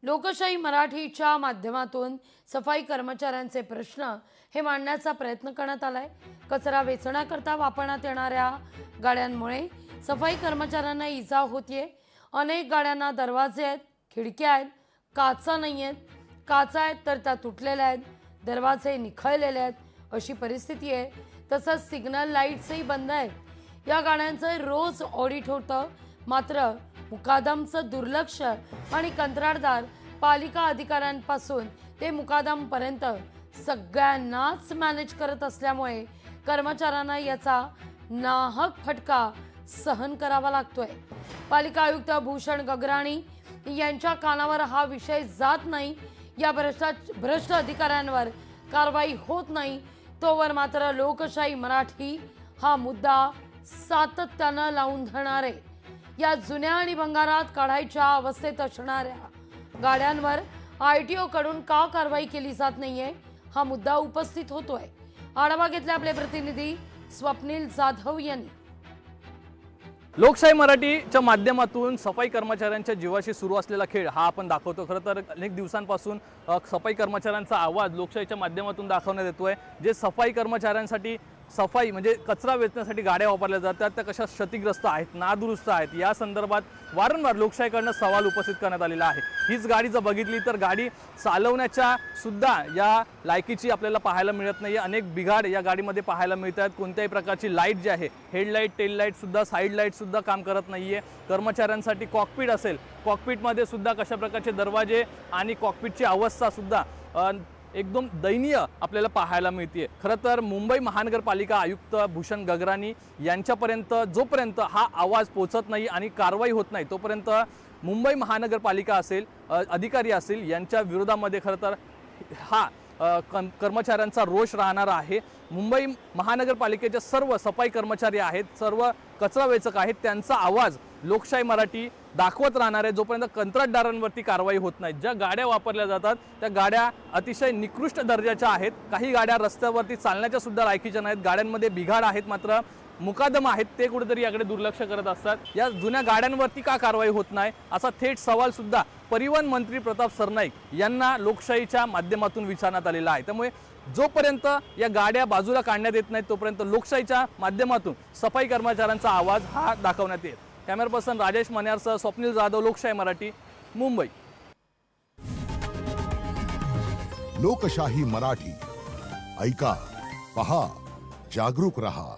लोकशाही मराठीच्या माध्यमातून सफाई कर्मचाऱ्यांचे प्रश्न हे मांडण्याचा प्रयत्न करण्यात आलाय। कचरा वेचण्याकरता वापरण्यात येणाऱ्या गाड्यांमुळे सफाई कर्मचाऱ्यांना इजा होतीये। अनेक गाड्यांना दरवाजे आहेत, खिडक्या आहेत, काचा नाही आहेत, काचा आहेत तर त्या तुटलेल्या आहेत, दरवाजे निखळलेले आहेत, अशी परिस्थिती आहे। तसंच सिग्नल लाईट्सही बंद आहेत। या गाड्यांचं रोज ऑडिट होतं, मात्र मुकादमचं दुर्लक्ष आणि कंत्राटदार पालिका अधिकाऱ्यांपासून ते मुकादमपर्यंत सगळ्यांनाच मॅनेज करत असल्यामुळे कर्मचाऱ्यांना याचा नाहक फटका सहन करावा लागतोय। पालिका आयुक्त भूषण गगराणी यांच्या कानावर हा विषय जात नाही। या भ्रष्ट अधिकाऱ्यांवर कारवाई होत नाही तोवर मात्र लोकशाही मराठी हा मुद्दा सातत्याने लावून धरणार आहे। या जुन्या आणि भंगारात काढायच्या अवस्थेत असणाऱ्या गाड्यांवर आरटीओ कडून का कारवाई केली जात नाहीये हा मुद्दा उपस्थित होतोय। आढावा घेतला आपले प्रतिनिधी स्वप्नील जाधव यांनी। लोकशाही मराठीच्या माध्यमातून सफाई कर्मचाऱ्यांच्या जीवाशी सुरू असलेला खेळ हा आपण दाखवतो। खरं तर अनेक दिवसांपासून सफाई कर्मचाऱ्यांचा आवाज लोकशाहीच्या माध्यमातून दाखवण्यात येतोय। जे सफाई कर्मचाऱ्यांसाठी सफाई म्हणजे कचरा वेचण्यासाठी गाड्या वापरल्या जातात त्या कशा क्षतिग्रस्त आहेत, नादुरुस्त आहेत, या संदर्भात वारंवार लोकशाहीकडून सवाल उपस्थित करण्यात आलेला आहे। हीच गाडी जर बघितली तर गाडी चालवण्याच्या सुद्धा या लायकीची आपल्याला पाहायला मिळत नाही। अनेक बिघाड या गाडीमध्ये पाहायला मिळतात। कोणत्याही प्रकारची लाईट जी आहे, हेडलाईट, टेल लाईट सुद्धा, साईड लाईट सुद्धा काम करत नाहीये। कर्मचाऱ्यांसाठी कॉकपीट असेल, कॉकपीटमध्ये सुद्धा कशा प्रकारचे दरवाजे आणि कॉकपीटची अवस्था सुद्धा एकदम दयनीय आपल्याला पाहायला मिळते। खरं तर मुंबई महानगरपालिका आयुक्त भूषण गगराणी यांच्यापर्यंत जोपर्यंत हा आवाज पोहोचत नाही आणि कारवाई होत नाही तोपर्यंत मुंबई महानगरपालिका असेल, अधिकारी असेल, यांच्या विरोधामध्ये खरं तर हा कर्मचाऱ्यांचा रोष राहणार आहे। मुंबई महानगरपालिकेचे सर्व सफाई कर्मचारी आहेत, सर्व कचरा वेचक आहेत, त्यांचा आवाज लोकशाही मराठी दाखवत राहणार आहे जोपर्यंत कंत्राटदारांवरती कारवाई होत नाही। ज्या गाड्या वापरल्या जातात त्या गाड्या अतिशय निकृष्ट दर्जाच्या आहेत। काही गाड्या रस्त्यावरती चालण्याच्या सुद्धा लायकीच्या नाहीत। गाड्यांमध्ये बिघाड आहेत, मात्र मुकादम आहेत ते कुठेतरी याकडे दुर्लक्ष करत असतात। या जुन्या गाड्यांवरती का कारवाई होत नाही असा थेट सवाल सुद्धा परिवहन मंत्री प्रताप सरनाईक यांना लोकशाहीच्या माध्यमातून विचारण्यात आलेला आहे। त्यामुळे जोपर्यंत या गाड्या बाजूला काढण्यात येत नाहीत तोपर्यंत लोकशाहीच्या माध्यमातून सफाई कर्मचाऱ्यांचा आवाज हा दाखवण्यात येईल। कॅमेरा पर्सन राजेश मन्यारसह स्वप्नील जाधव, लोकशाही मराठी, मुंबई। लोकशाही मराठी ऐका, पहा, जागरूक रहा।